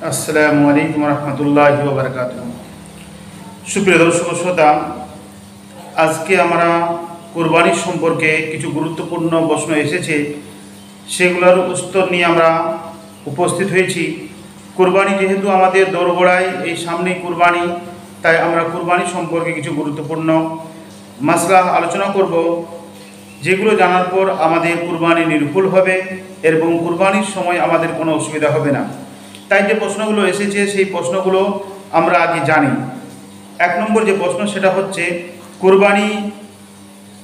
আসসালামু আলাইকুম রহমতুল্লাহি ওয়া বারাকাতুহু। সুপ্রিয় দর্শক শ্রোতা, আজকে আমরা কুরবানি সম্পর্কে কিছু গুরুত্বপূর্ণ প্রশ্ন এসেছে, সেগুলোর উত্তর নিয়ে আমরা উপস্থিত হয়েছি। কুরবানি যেহেতু আমাদের দোরগোড়ায়, এই সামনেই কুরবানি, তাই আমরা কুরবানি সম্পর্কে কিছু গুরুত্বপূর্ণ মাসলা আলোচনা করব, যেগুলো জানার পর আমাদের কুরবানি নির্ভুল হবে এবং কুরবানির সময় আমাদের কোনো অসুবিধা হবে না। তাই যে প্রশ্নগুলো এসেছে সেই প্রশ্নগুলো আমরা আগে জানি। 1 নম্বর যে প্রশ্ন সেটা হচ্ছে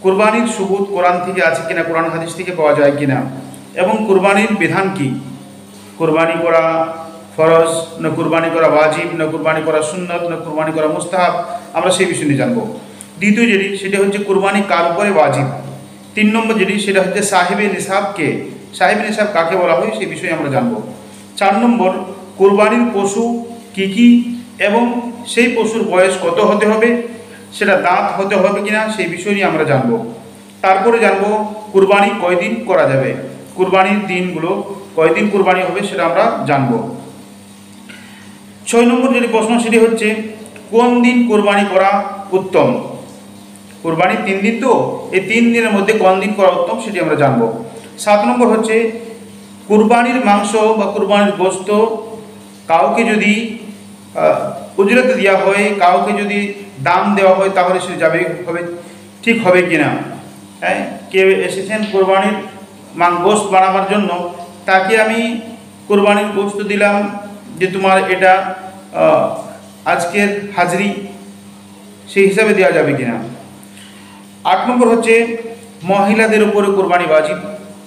কুরবানির সুবুত কোরআন থেকে আছে কিনা, কোরআন হাদিস থেকে পাওয়া যায় কিনা, এবং কুরবানির বিধান কি, কুরবানি করা ফরজ না কুরবানি করা ওয়াজিব, না কুরবানি করা সুন্নত, না কুরবানি করা মুস্তাহাব, আমরা সেই বিষয় নিয়ে জানবো। দ্বিতীয় যেটি সেটা হচ্ছে কুরবানি কার উপরে ওয়াজিব। 3 নম্বর যেটি সেটা হচ্ছে সাহেবে নিসাব কে, সাহেবে নিসাব কাকে বলা হয় সেই বিষয়ে আমরা জানবো। 4 নম্বর কুরবানির পশু কি কি এবং সেই পশুর বয়স কত হতে হবে, সেটা দাঁত হতে হবে কিনা সেই বিষয় নিয়ে আমরা জানবো। তারপরে জানবো কুরবানি কয়দিন করা যাবে, কুরবানির দিনগুলো কয়দিন কুরবানি হবে সেটা আমরা জানবো। 6 নম্বর যেটি প্রশ্ন সেটি হচ্ছে কোন দিন কুরবানি করা উত্তম। কুরবানি 3 দিন, তো এই 3 দিনের মধ্যে কোন দিন করা উত্তম সেটি আমরা জানবো। 7 নম্বর হচ্ছে কুরবানির মাংস বা কুরবানির গোশত কাউকে যদি উজরতে দেওয়া হয়, কাউকে যদি দাম দেওয়া হয়, তাহলে সে যাবে হবে, ঠিক হবে কিনা। হ্যাঁ, কেউ এসেছেন কোরবানির গোশত বানাবার জন্য, তাকে আমি কোরবানির গোশত দিলাম যে তোমার এটা আজকের হাজরি, সেই হিসাবে দেওয়া যাবে কিনা। 8 নম্বর হচ্ছে মহিলাদের উপরে কোরবানি ওয়াজিব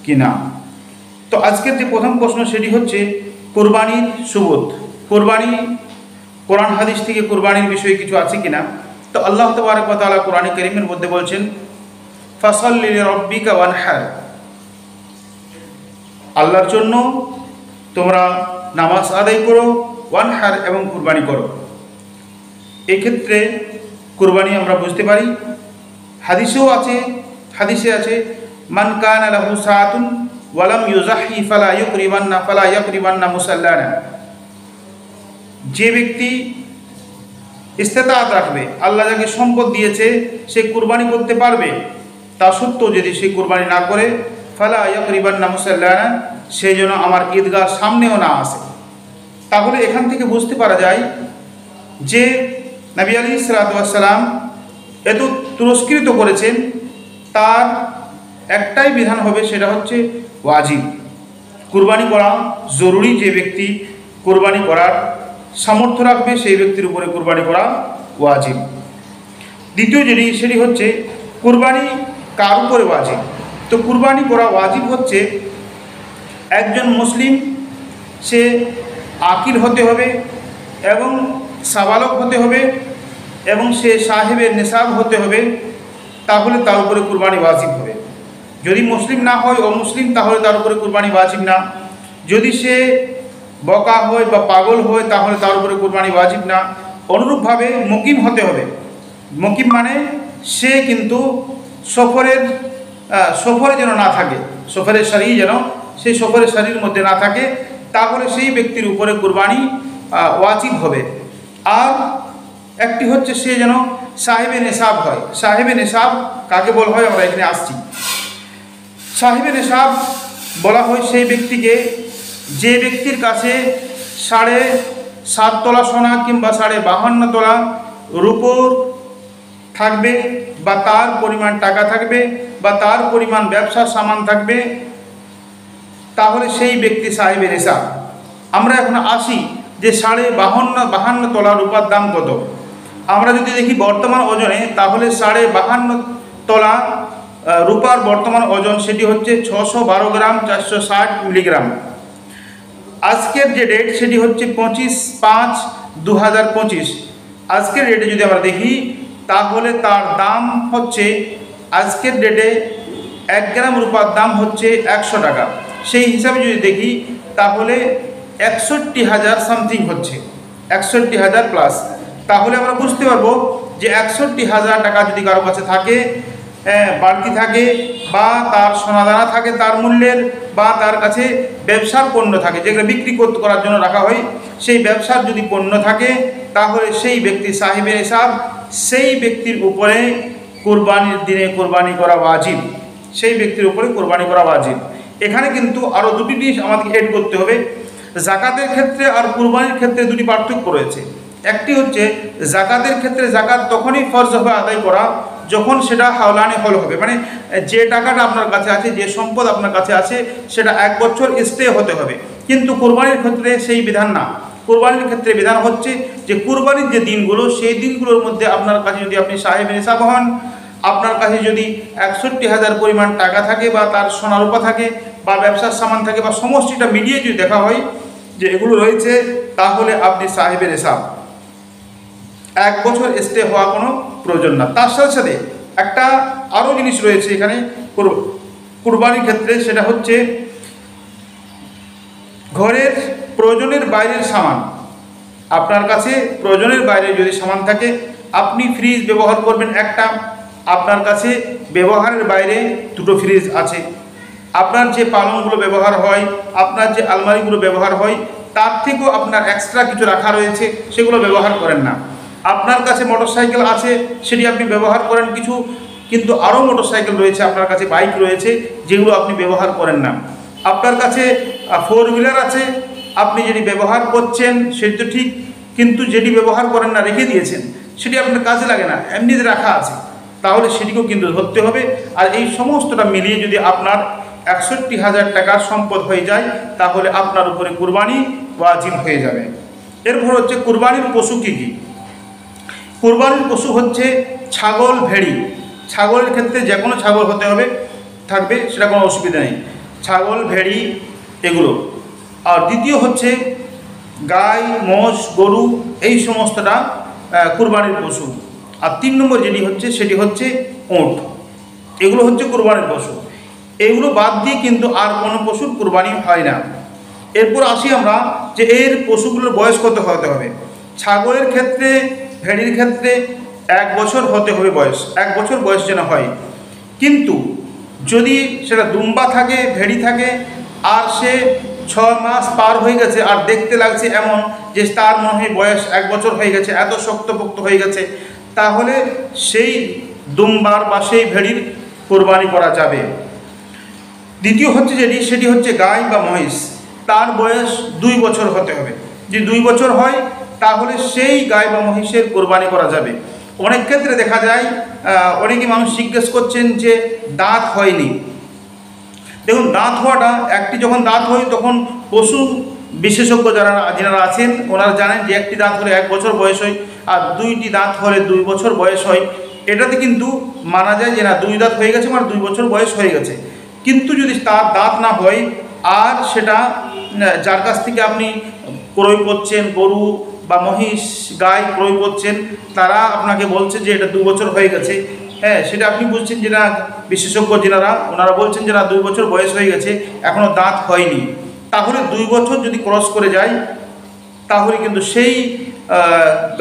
কিনা। তো আজকের যে প্রথম প্রশ্ন সেটি হচ্ছে কোরবানির সুবুত, কোরবানি কোরআন হাদিস থেকে কোরবানির বিষয়ে কিছু আছে কিনা। তো আল্লাহ তাবারক ওয়া তাআলা কোরআনে কারীমের মধ্যে বলছেন ফাসাল্লি লিরাব্বিকা ওয়ানহার, আল্লাহর জন্য তোমরা নামাজ আদায় করো, ওয়ানহার এবং কুরবানি করো। এক্ষেত্রে কুরবানি আমরা বুঝতে পারি, হাদিসে আছে মান কানা লাহু সাআতুন ওয়ালাম ইউজাহি ফালা ইয়াকরিবান্না মুসাল্লানা, যে ব্যক্তি ইস্তেতাআত রাখবে, আল্লাহ যাকে সম্পদ দিয়েছে, সে কুরবানি করতে পারবে, তা সত্ত্বেও যদি সে কুরবানি না করে, ফালা ইয়াকরিবান্না মুসাল্লানা, সে যেন আমার ঈদগাহর সামনেও না আসে। তাহলে এখান থেকে বুঝতে পারা যায় যে নবী আলাইহিস সালাতু ওয়াস সালাম এত পুরস্কৃত করেছেন, তার একটাই বিধান হবে, সেটা হচ্ছে ওয়াজিব, কুরবানি করা জরুরি। যে ব্যক্তি কুরবানি করার সামর্থ্য রাখবে সেই ব্যক্তির উপরে কুরবানি করা ওয়াজিব। দ্বিতীয় সেটি হচ্ছে কুরবানি কার উপরে ওয়াজিব। তো কুরবানি করা ওয়াজিব হচ্ছে একজন মুসলিম, সে আকিল হতে হবে এবং সাবালক হতে হবে এবং সে সাহেবে নিসাব হতে হবে, তাহলে তার উপরে কুরবানি ওয়াজিব হবে। যদি মুসলিম না হয়, অমুসলিম, তাহলে তার উপরে কুরবানি ওয়াজিব না। যদি সে বকা হয় বা পাগল হয়, তাহলে তার উপরে কুরবানি ওয়াজিব না। অনুরূপভাবে মুকিম হতে হবে। মুকিম মানে সে কিন্তু সফরে যেন না থাকে, সফরের সারি যেন সেই সফরের সারির মধ্যে না থাকে, তাহলে সেই ব্যক্তির উপরে কুরবানি ওয়াজিব হবে। আর একটি হচ্ছে সে যেন সাহেবে নেশাব হয়। সাহেবে নেশাব কাকে বলা হয় আমরা এখানে আসছি। সাহেবে নেশাব বলা হয় সেই ব্যক্তিকে, যে ব্যক্তির কাছে 7.5 তোলা সোনা কিংবা 52.5 তোলা রূপোর থাকবে, বা তার পরিমাণ টাকা থাকবে, বা তার পরিমাণ ব্যবসার সামান থাকবে, তাহলে সেই ব্যক্তি সাহেবে নেশাব। আমরা এখন আসি যে 52.5 তোলা রূপার দাম কত। আমরা যদি দেখি বর্তমান ওজনে, তাহলে 52.5 তোলা রূপার বর্তমান ওজন সেটি হচ্ছে 612 গ্রাম 460 মিলিগ্রাম। আজকের যে ডেট সেটি হচ্ছে 25/5/2025। আজকের ডেটে যদি আমরা দেখি, তাহলে তার দাম হচ্ছে আজকের ডেটে 1 গ্রাম রূপার দাম হচ্ছে 100 টাকা। সেই হিসাবে যদি দেখি, তাহলে 61,000 সামথিং হচ্ছে, 61,000 প্লাস। তাহলে আমরা বুঝতে পারবো যে 61,000 টাকা যদি কারো কাছে থাকে, বাড়তি থাকে বা তার সোনাদানা থাকে তার মূল্যের, বা তার কাছে ব্যবসার পণ্য থাকে যেগুলো বিক্রি করার জন্য রাখা হয়, সেই ব্যবসার যদি পণ্য থাকে তাহলে সেই ব্যক্তি সাহেবের হিসাব, সেই ব্যক্তির উপরে কুরবানির দিনে কোরবানি করা ওয়াজিব, সেই ব্যক্তির উপরে কোরবানি করা ওয়াজিব। এখানে কিন্তু আরও দুটি জিনিস আমাদেরকে এড করতে হবে। জাকাতের ক্ষেত্রে আর কুরবানির ক্ষেত্রে দুটি পার্থক্য রয়েছে। একটি হচ্ছে জাকাতের ক্ষেত্রে জাকাত তখনই ফরজ হবে আদায় করা যখন সেটা হাওলানে হল হবে, মানে যে টাকাটা আপনার কাছে আছে, যে সম্পদ আপনার কাছে আছে সেটা 1 বছর স্টে হতে হবে। কিন্তু কুরবানির ক্ষেত্রে সেই বিধান না। কুরবানির ক্ষেত্রে বিধান হচ্ছে যে কুরবানির যে দিনগুলো, সেই দিনগুলোর মধ্যে আপনার কাছে যদি আপনি সাহেব নিসাব হন, আপনার কাছে যদি 61,000 পরিমাণ টাকা থাকে বা তার সোনারূপা থাকে বা ব্যবসার সামান থাকে বা সমষ্টিটা মিলিয়ে যদি দেখা হয় যে এগুলো রয়েছে, তাহলে আপনি সাহেবের হিসাব 1 বছর স্টে হওয়া কোনো প্রয়োজন না। তার সাথে সাথে একটা আরও জিনিস রয়েছে এখানে কুরবানির ক্ষেত্রে, সেটা হচ্ছে ঘরের প্রয়োজনের বাইরের সামান। আপনার কাছে প্রয়োজনের বাইরে যদি সামান থাকে, আপনি ফ্রিজ ব্যবহার করবেন একটা, আপনার কাছে ব্যবহারের বাইরে 2টো ফ্রিজ আছে, আপনার যে পালংগুলো ব্যবহার হয়, আপনার যে আলমারিগুলো ব্যবহার হয়, তার থেকেও আপনার এক্সট্রা কিছু রাখা রয়েছে, সেগুলো ব্যবহার করেন না। আপনার কাছে মোটরসাইকেল আছে, সেটি আপনি ব্যবহার করেন কিছু, কিন্তু আরও মোটরসাইকেল রয়েছে, আপনার কাছে বাইক রয়েছে, যেগুলো আপনি ব্যবহার করেন না। আপনার কাছে 4 হুইলার আছে, আপনি যেটি ব্যবহার করছেন সেটি তো ঠিক, কিন্তু যেটি ব্যবহার করেন না রেখে দিয়েছেন, সেটি আপনার কাজে লাগে না, এমনিতে রাখা আছে, তাহলে সেটিকেও কিন্তু ধরতে হবে। আর এই সমস্তটা মিলিয়ে যদি আপনার 61,000 টাকার সম্পদ হয়ে যায়, তাহলে আপনার উপরে কুরবানি ওয়াজিব হয়ে যাবে। এরপর হচ্ছে কুরবানির পশু কী কী। কুরবানির পশু হচ্ছে ছাগল, ভেড়ি। ছাগলের ক্ষেত্রে যে কোনো ছাগল হতে হবে, থাকবে, সেটা কোনো অসুবিধা নেই, ছাগল, ভেড়ি এগুলো। আর দ্বিতীয় হচ্ছে গাই, মোষ, গরু, এই সমস্তটা কুরবানির পশু। আর 3 নম্বর যেটি হচ্ছে সেটি হচ্ছে উট। এগুলো হচ্ছে কুরবানির পশু। এগুলো বাদ দিয়ে কিন্তু আর কোনো পশুর কুরবানি হয় না। এরপর আসি আমরা যে এর পশুগুলোর বয়স কত হতে হবে। ছাগলের ক্ষেত্রে, ভেড়ির ক্ষেত্রে 1 বছর হতে হবে বয়স, 1 বছর বয়স যেন হয়। কিন্তু যদি সেটা দুম্বা থাকে, ভেড়ি থাকে, আর সে 6 মাস পার হয়ে গেছে আর দেখতে লাগছে এমন যে তার মনে হয় বয়স 1 বছর হয়ে গেছে, এত শক্তপোক্ত হয়ে গেছে, তাহলে সেই দুম্বার বা সেই ভেড়ির কোরবানি করা যাবে। দ্বিতীয় হচ্ছে সেটি হচ্ছে গাই বা মহিষ। তার বয়স 2 বছর হতে হবে। যদি 2 বছর হয় তাহলে সেই গাই বা মহিষের কোরবানি করা যাবে। অনেক ক্ষেত্রে দেখা যায় অনেকে মানুষ জিজ্ঞেস করছেন যে দাঁত হয়নি। দেখুন, দাঁত হওয়াটা, একটি যখন দাঁত হয় তখন পশু বিশেষজ্ঞ যারা আছেন ওনারা জানেন যে একটি দাঁত হলে 1 বছর বয়স হয়, আর 2টি দাঁত হলে 2 বছর বয়স হয়। এটাতে কিন্তু মানা যায় যে না, 2 দাঁত হয়ে গেছে মানে 2 বছর বয়স হয়ে গেছে। কিন্তু যদি তার দাঁত না হয় আর সেটা যার কাছ থেকে আপনি ক্রয় করছেন, গরু বা মহিষ, গাই ক্রয় করছেন, তারা আপনাকে বলছে যে এটা 2 বছর হয়ে গেছে, হ্যাঁ, সেটা আপনি বুঝছেন যে না, বিশেষজ্ঞ ওনারা বলছেন যে না, 2 বছর বয়স হয়ে গেছে, এখনও দাঁত হয়নি, তাহলে 2 বছর যদি ক্রস করে যায় তাহলে কিন্তু সেই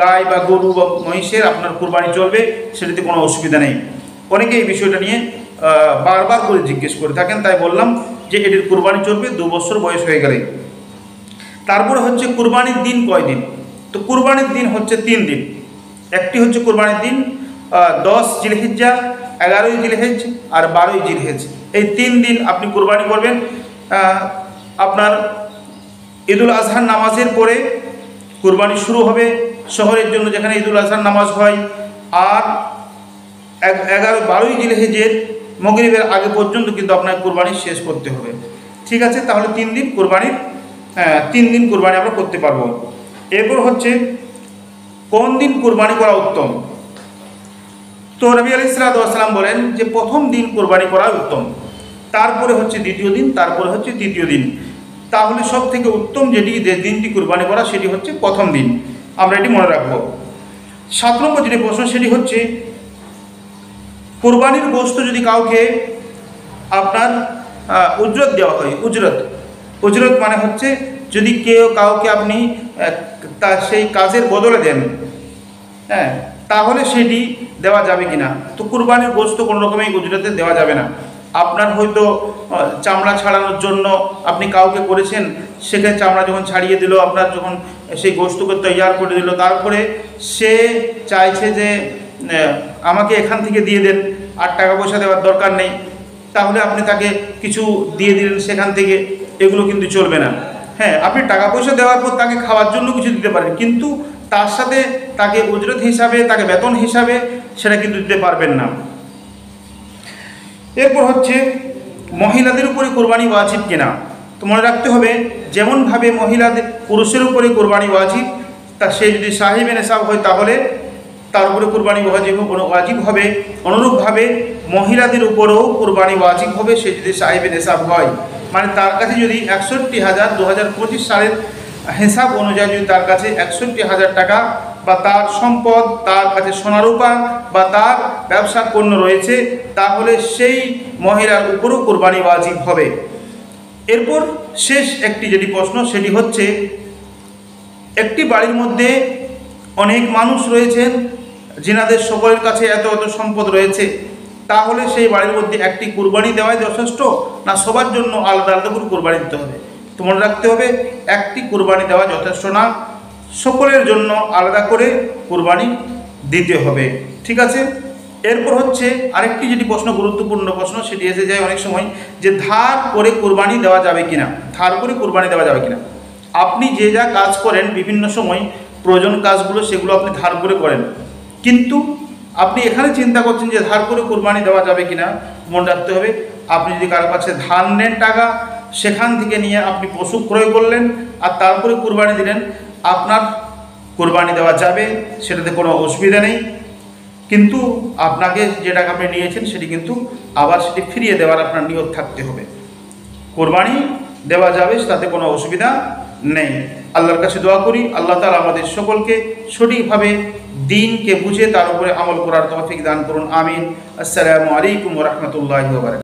গাই বা গরু বা মহিষের আপনার কুরবানি চলবে, সেটাতে কোনো অসুবিধা নেই। অনেকে এই বিষয়টা নিয়ে বারবার করে জিজ্ঞেস করে থাকেন, তাই বললাম যে এটির কুরবানি চলবে 2 বছর বয়স হয়ে গেলে। তারপরে হচ্ছে কুরবানির দিন কয়দিন। তো কুরবানির দিন হচ্ছে 3 দিন। একটি হচ্ছে কুরবানির দিন 10 জিলহিজ্জা, 11ই জিলহেজ আর 12ই জিলহেজ। এই 3 দিন আপনি কুরবানি করবেন। আপনার ঈদুল আজহার নামাজের পরে কুরবানি শুরু হবে শহরের জন্য, যেখানে ঈদুল আজহার নামাজ হয়, আর 12ই জিলহেজের মাগরিবের আগে পর্যন্ত কিন্তু আপনার কুরবানি শেষ করতে হবে। ঠিক আছে, তাহলে 3 দিন কুরবানি আমরা করতে পারবো। এরপর হচ্ছে কোন দিন কুরবানি করা উত্তম। তো নবী আলাইহিস সালাতু ওয়াস সালাম বলেন যে প্রথম দিন কুরবানি করা উত্তম, তারপরে হচ্ছে দ্বিতীয় দিন, তারপরে হচ্ছে তৃতীয় দিন। তাহলে সব থেকে উত্তম যে দিনটি কুরবানি করা সেটি হচ্ছে প্রথম দিন, আমরা এটি মনে রাখবো। 7 নম্বর যেটি প্রশ্ন সেটি হচ্ছে কুরবানির গোশত যদি কাউকে আপনার উজরত দেওয়া হয়। উজরত মানে হচ্ছে যদি কাউকে আপনি তার সেই কাজের বদলে দেন, হ্যাঁ, তাহলে সেটি দেওয়া যাবে কিনা। তো কুরবানির গোশত কোনো রকমের গুজরাতে দেওয়া যাবে না। আপনার হয়তো চামড়া ছাড়ানোর জন্য আপনি কাউকে করেছেন, সেখানে চামড়া যখন ছাড়িয়ে দিল, আপনার যখন সেই গোশতকে তৈয়ার করে দিল, তারপরে সে চাইছে যে আমাকে এখান থেকে দিয়ে দেন, আর টাকা পয়সা দেওয়ার দরকার নেই, তাহলে আপনি তাকে কিছু দিয়ে দিলেন সেখান থেকে, এগুলো কিন্তু চলবে না। হ্যাঁ, আপনি টাকা পয়সা দেওয়ার পর তাকে খাওয়ার জন্য কিছু দিতে পারেন, কিন্তু তার সাথে তাকে উজরত হিসাবে, তাকে বেতন হিসাবে সেটা কিন্তু দিতে পারবেন না। এরপর হচ্ছে মহিলাদের উপরে কোরবানি ওয়াজিব কিনা। তো মনে রাখতে হবে, যেমনভাবে মহিলাদের পুরুষের উপরে কোরবানি ওয়াজিব, তা সে যদি সাহিবে নেশাব হয় তাহলে তার উপরে কোরবানি ওয়াজিব হবে, অনুরূপভাবে মহিলাদের উপরেও কোরবানি ওয়াজিব হবে সে যদি সাহিবে নেশাব হয়। মানে তার কাছে যদি 61,000 2025 সালের হিসাব অনুযায়ী যদি তার কাছে 61,000 টাকা বা তার সম্পদ, তার কাছে সোনারূপা বা তার ব্যবসার পণ্য রয়েছে, তাহলে সেই মহিলার উপরও কোরবানি ওয়াজিব হবে। এরপর শেষ একটি যেটি প্রশ্ন, সেটি হচ্ছে একটি বাড়ির মধ্যে অনেক মানুষ রয়েছেন যিনাদের সকলের কাছে এত এত সম্পদ রয়েছে, তাহলে সেই বাড়ির মধ্যে একটি কুরবানি দেওয়াই যথেষ্ট, না সবার জন্য আলাদা আলাদা করে কুরবানি দিতে হবে। তো মনে রাখতে হবে, একটি কুরবানি দেওয়া যথেষ্ট না, সকলের জন্য আলাদা করে কুরবানি দিতে হবে। ঠিক আছে। এরপর হচ্ছে আরেকটি যেটি প্রশ্ন, গুরুত্বপূর্ণ প্রশ্ন, সেটি এসে যায় অনেক সময়, যে ধার করে কুরবানি দেওয়া যাবে কিনা। ধার করে কুরবানি দেওয়া যাবে কিনা। আপনি যে যা কাজ করেন বিভিন্ন সময় প্রয়োজন কাজগুলো, সেগুলো আপনি ধার করে করেন, কিন্তু আপনি এখানে চিন্তা করছেন যে ধার করে কুরবানি দেওয়া যাবে কিনা। মনে রাখতে হবে, আপনি যদি কারো কাছে ধার নেন টাকা, সেখান থেকে নিয়ে আপনি পশু ক্রয় করলেন আর তারপরে কুরবানি দিলেন, আপনার কুরবানি দেওয়া যাবে, সেটাতে কোনো অসুবিধা নেই। কিন্তু আপনাকে যে টাকা আপনি নিয়েছেন সেটি কিন্তু আবার সেটি ফিরিয়ে দেওয়ার আপনার নিয়ত থাকতে হবে। কুরবানি দেওয়া যাবে, তাতে কোনো অসুবিধা নেই। আল্লাহর কাছে দোয়া করি, আল্লাহ তাআলা আমাদের সকলকে সঠিকভাবে দিনকে বুঝে তার উপরে আমল করার তৌফিক দান করুন। আমিন। আসসালামু আলাইকুম ওয়া রাহমাতুল্লাহি ওয়া বারাকাতুহু।